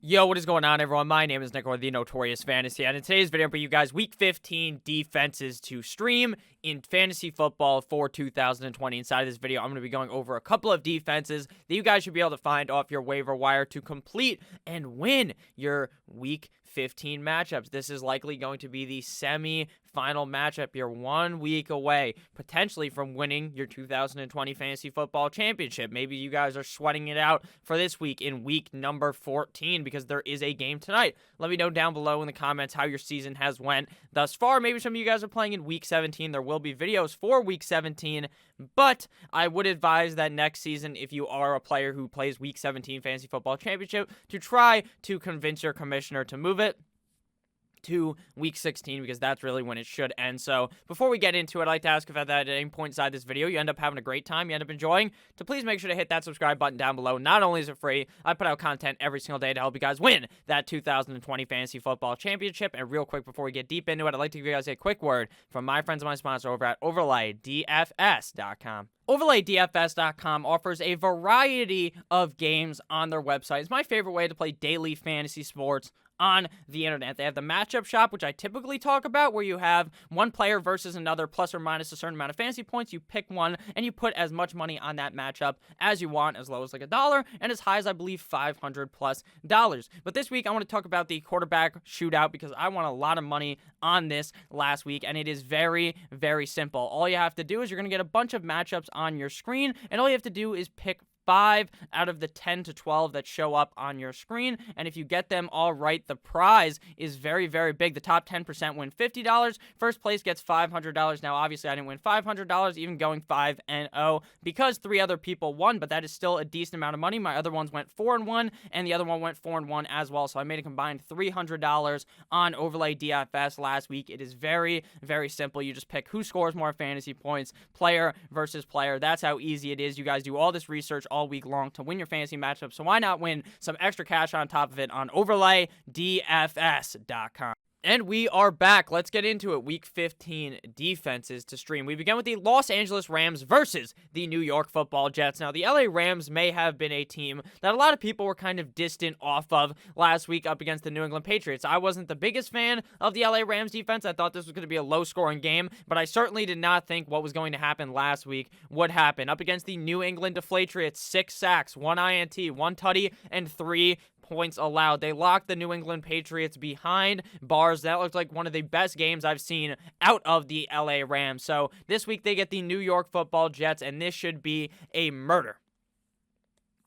Yo, what is going on, everyone? My name is Nick, or the Notorious Fantasy, and in today's video, I'm bringing you guys Week 15 defenses to stream in fantasy football for 2020. Inside of this video, I'm going to be going over a couple of defenses that you guys should be able to find off your waiver wire to complete and win your Week 15 matchups. This is likely going to be the semi-final matchup. You're 1 week away, potentially, from winning your 2020 Fantasy Football Championship. Maybe you guys are sweating it out for this week in week number 14 because there is a game tonight. Let me know down below in the comments how your season has went thus far. Maybe some of you guys are playing in week 17. There will be videos for week 17, but I would advise that next season, if you are a player who plays week 17 Fantasy Football Championship, to try to convince your commissioner to move it to week 16, because that's really when it should end. So before we get into it, I'd like to ask if at any point inside this video you end up having a great time, you end up enjoying, to please make sure to hit that subscribe button down below. Not only is it free, I put out content every single day to help you guys win that 2020 Fantasy Football Championship. And real quick, before we get deep into it, I'd like to give you guys a quick word from my friends and my sponsor over at OverlayDFS.com. OverlayDFS.com offers a variety of games on their website. It's my favorite way to play daily fantasy sports on the internet. They have the matchup shop, which I typically talk about, where you have one player versus another, plus or minus a certain amount of fantasy points. You pick one, and you put as much money on that matchup as you want, as low as like $1, and as high as, I believe, $500+. But this week, I want to talk about the quarterback shootout, because I won a lot of money on this last week, and it is very, very simple. All you have to do is you're going to get a bunch of matchups on your screen, and all you have to do is pick 5 out of the 10 to 12 that show up on your screen, and if you get them all right, the prize is very, very big. The top 10% win $50. First place gets $500. Now, obviously, I didn't win $500, even going 5-0, because 3 other people won, but that is still a decent amount of money. My other ones went 4-1, and the other one went 4-1 as well, so I made a combined $300 on Overlay DFS last week. It is very, very simple. You just pick who scores more fantasy points, player versus player. That's how easy it is. You guys do all this research all week long to win your fantasy matchup, so why not win some extra cash on top of it on OverlayDFS.com. And we are back. Let's get into it. Week 15 defenses to stream. We begin with the Los Angeles Rams versus the New York Football Jets. Now, the LA Rams may have been a team that a lot of people were kind of distant off of last week up against the New England Patriots. I wasn't the biggest fan of the LA Rams defense. I thought this was going to be a low-scoring game, but I certainly did not think what was going to happen last week would happen. Up against the New England Deflatriots, 6 sacks, 1 INT, 1 tutty, and 3 points allowed. They locked the New England Patriots behind bars. That looked like one of the best games I've seen out of the LA Rams. So this week they get the New York Football Jets, and this should be a murder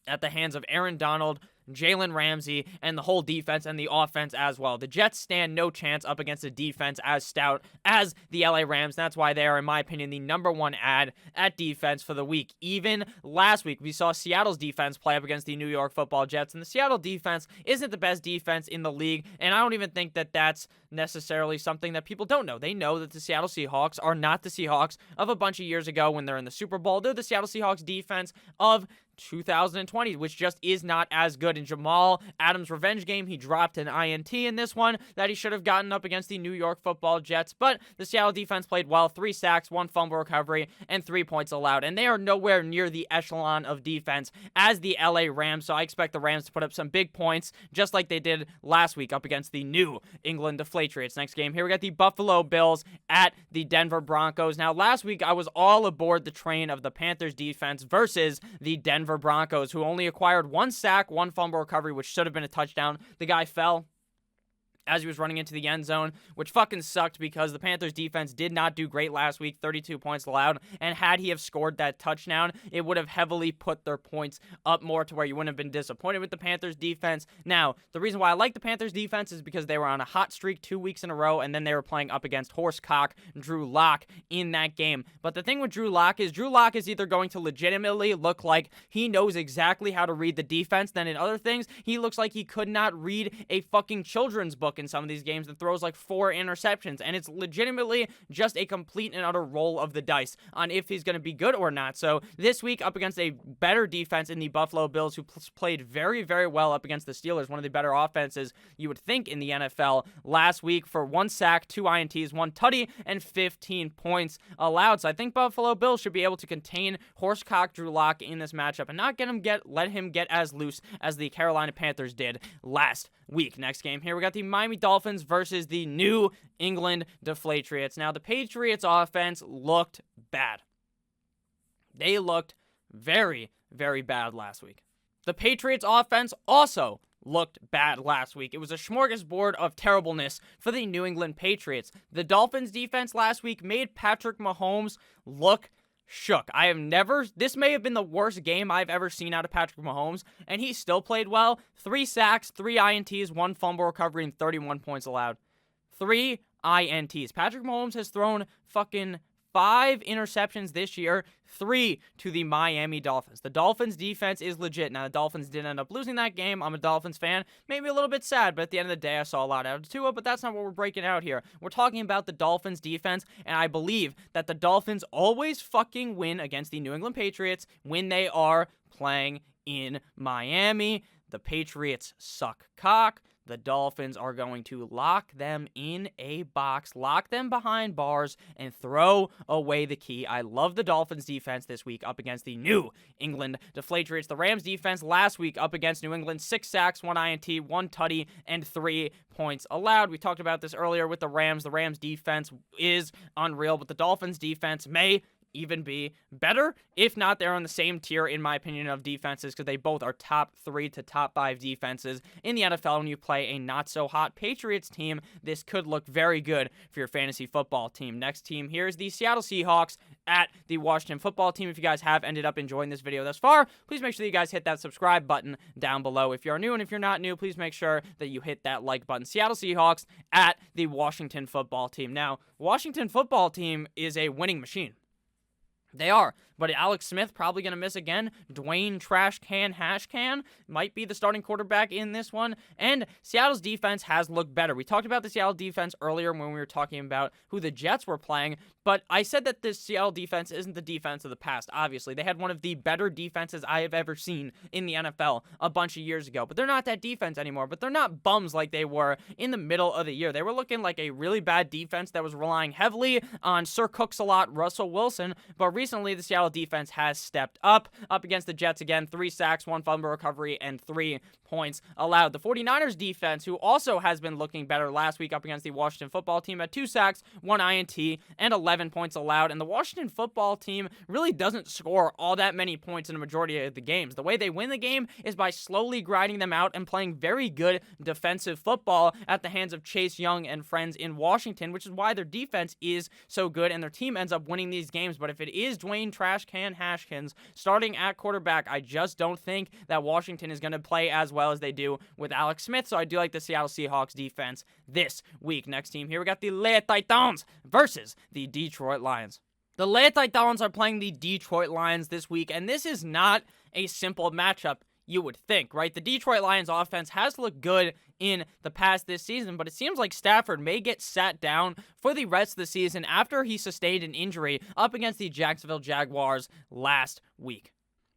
at the hands of Aaron Donald, Jalen Ramsey, and the whole defense and the offense as well. The Jets stand no chance up against a defense as stout as the LA Rams. That's why they are, in my opinion, the #1 ad at defense for the week. Even last week, we saw Seattle's defense play up against the New York Football Jets, and the Seattle defense isn't the best defense in the league, and I don't even think that that's necessarily something that people don't know. They know that the Seattle Seahawks are not the Seahawks of a bunch of years ago when they're in the Super Bowl. They're the Seattle Seahawks defense of 2020, which just is not as good. In Jamal Adams' revenge game, he dropped an INT in this one that he should have gotten up against the New York Football Jets, but the Seattle defense played well. 3 sacks, 1 fumble recovery, and 3 points allowed, and they are nowhere near the echelon of defense as the LA Rams, so I expect the Rams to put up some big points, just like they did last week up against the New England Deflatriots. Next game here, we got the Buffalo Bills at the Denver Broncos. Now, last week, I was all aboard the train of the Panthers defense versus the Denver Broncos, who only acquired 1 sack, 1 fumble recovery, which should have been a touchdown. The guy fell as he was running into the end zone, which fucking sucked because the Panthers defense did not do great last week, 32 points allowed, and had he have scored that touchdown, it would have heavily put their points up more to where you wouldn't have been disappointed with the Panthers defense. Now, the reason why I like the Panthers defense is because they were on a hot streak 2 weeks in a row, and then they were playing up against horsecock Drew Lock in that game. But the thing with Drew Lock is either going to legitimately look like he knows exactly how to read the defense, then in other things, he looks like he could not read a fucking children's book look in some of these games and throws like 4 interceptions, and it's legitimately just a complete and utter roll of the dice on if he's going to be good or not. So this week up against a better defense in the Buffalo Bills, who played very, very well up against the Steelers, one of the better offenses you would think in the NFL last week, for 1 sack, 2 INTs, 1 tutty, and 15 points allowed. So I think Buffalo Bills should be able to contain horsecock Drew Lock in this matchup and not let him get as loose as the Carolina Panthers did last week. Next game here, we got the Miami Dolphins versus the New England Deflatriots. Now, the Patriots offense looked bad. They looked very, very bad last week. The Patriots offense also looked bad last week. It was a smorgasbord of terribleness for the New England Patriots. The Dolphins defense last week made Patrick Mahomes look shook. This may have been the worst game I've ever seen out of Patrick Mahomes, and he still played well. 3 sacks, 3 INTs, 1 fumble recovery, and 31 points allowed. 3 INTs. Patrick Mahomes has thrown fucking 5 interceptions this year, 3 to the Miami Dolphins. The Dolphins defense is legit. Now, the Dolphins did end up losing that game. I'm a Dolphins fan. Maybe a little bit sad, but at the end of the day, I saw a lot out of Tua, but that's not what we're breaking out here. We're talking about the Dolphins defense, and I believe that the Dolphins always fucking win against the New England Patriots when they are playing in Miami. The Patriots suck cock. The Dolphins are going to lock them in a box, lock them behind bars, and throw away the key. I love the Dolphins defense this week up against the New England Deflatriots. The Rams defense last week up against New England, 6 sacks, 1 INT, 1 tutty, and 3 points allowed. We talked about this earlier with the Rams. The Rams defense is unreal, but the Dolphins defense may even be better. If not, they're on the same tier, in my opinion, of defenses, because they both are top 3 to top 5 defenses in the NFL. When you play a not-so-hot Patriots team, this could look very good for your fantasy football team. Next team here is the Seattle Seahawks at the Washington Football Team. If you guys have ended up enjoying this video thus far, please make sure that you guys hit that subscribe button down below. If you're new, and if you're not new, please make sure that you hit that like button. Seattle Seahawks at the Washington Football Team. Now, Washington Football Team is a winning machine. They are, but Alex Smith probably going to miss again. Dwayne Trash Can Hash Can might be the starting quarterback in this one, and Seattle's defense has looked better. We talked about the Seattle defense earlier when we were talking about who the Jets were playing, but I said that this Seattle defense isn't the defense of the past, obviously. They had one of the better defenses I have ever seen in the NFL a bunch of years ago, but they're not that defense anymore, but they're not bums like they were in the middle of the year. They were looking like a really bad defense that was relying heavily on Sir Cooks-a-Lot Russell Wilson, but recently the Seattle defense has stepped up against the Jets again. 3 sacks, 1 fumble recovery, and 3 points allowed. The 49ers defense, who also has been looking better last week up against the Washington Football Team, at 2 sacks, 1 INT, and 11 points allowed. And the Washington Football Team really doesn't score all that many points in a majority of the games. The way they win the game is by slowly grinding them out and playing very good defensive football at the hands of Chase Young and friends in Washington, which is why their defense is so good and their team ends up winning these games. But if it is Dwayne Trash Can Hashkins starting at quarterback, I just don't think that Washington is going to play as well as they do with Alex Smith. So I do like the Seattle Seahawks defense this week. Next team here, we got the Les Titans versus the Detroit Lions. The Les Titans are playing the Detroit Lions this week, and this is not a simple matchup, you would think, right? The Detroit Lions offense has looked good in the past this season, but it seems like Stafford may get sat down for the rest of the season after he sustained an injury up against the Jacksonville Jaguars last week.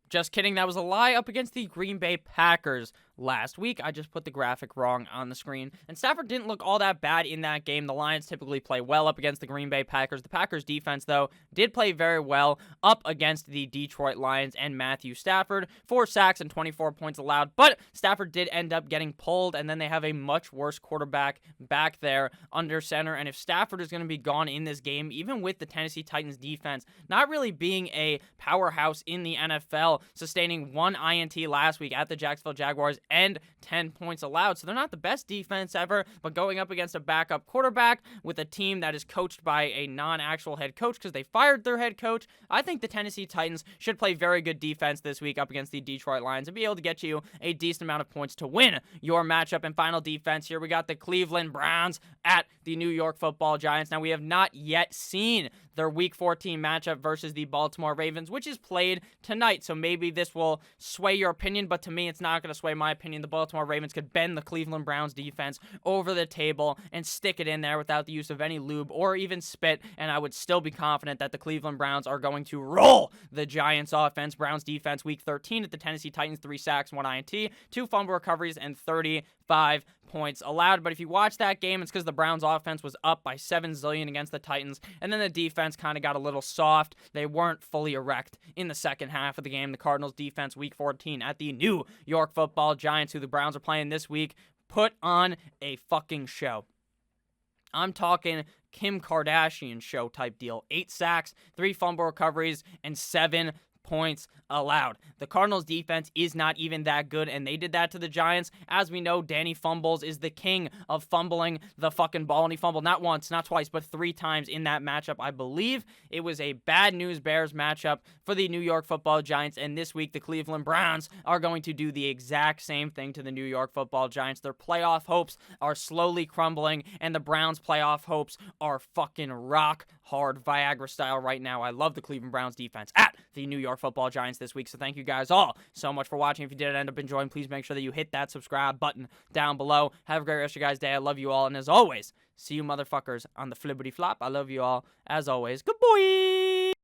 Just kidding, that was a lie. Up against the Green Bay Packers last week. I just put the graphic wrong on the screen. And Stafford didn't look all that bad in that game. The Lions typically play well up against the Green Bay Packers. The Packers defense, though, did play very well up against the Detroit Lions and Matthew Stafford. 4 sacks and 24 points allowed. But Stafford did end up getting pulled, and then they have a much worse quarterback back there under center. And if Stafford is going to be gone in this game, even with the Tennessee Titans defense not really being a powerhouse in the NFL, sustaining 1 INT last week at the Jacksonville Jaguars and 10 points allowed. So they're not the best defense ever, but going up against a backup quarterback with a team that is coached by a non-actual head coach because they fired their head coach, I think the Tennessee Titans should play very good defense this week up against the Detroit Lions and be able to get you a decent amount of points to win your matchup. And final defense here, we got the Cleveland Browns at the New York Football Giants. Now, we have not yet seen their Week 14 matchup versus the Baltimore Ravens, which is played tonight. So maybe this will sway your opinion, but to me, it's not going to sway my opinion. The Baltimore Ravens could bend the Cleveland Browns defense over the table and stick it in there without the use of any lube or even spit, and I would still be confident that the Cleveland Browns are going to roll the Giants offense. Browns defense Week 13 at the Tennessee Titans, 3 sacks, 1 INT, 2 fumble recoveries, and 35 points allowed. But if you watch that game, it's because the Browns offense was up by 7 zillion against the Titans, and then the defense kind of got a little soft. They weren't fully erect in the second half of the game. The Cardinals defense Week 14 at the New York Football Giants, who the Browns are playing this week, put on a fucking show. I'm talking Kim Kardashian show type deal. 8 sacks, 3 fumble recoveries, and 7 points allowed. The Cardinals defense is not even that good, and they did that to the Giants. As we know, Danny Fumbles is the king of fumbling the fucking ball, and he fumbled not once, not twice, but 3 times in that matchup. I believe it was a bad news Bears matchup for the New York Football Giants, and this week the Cleveland Browns are going to do the exact same thing to the New York Football Giants. Their playoff hopes are slowly crumbling, and the Browns' playoff hopes are fucking rock hard Viagra style right now. I love the Cleveland Browns defense at the New York Football Giants this week. So thank you guys all so much for watching. If you did end up enjoying, please make sure that you hit that subscribe button down below. Have a great rest of your guys' day. I love you all. And as always, see you motherfuckers on the flippity flop. I love you all. As always, good boy.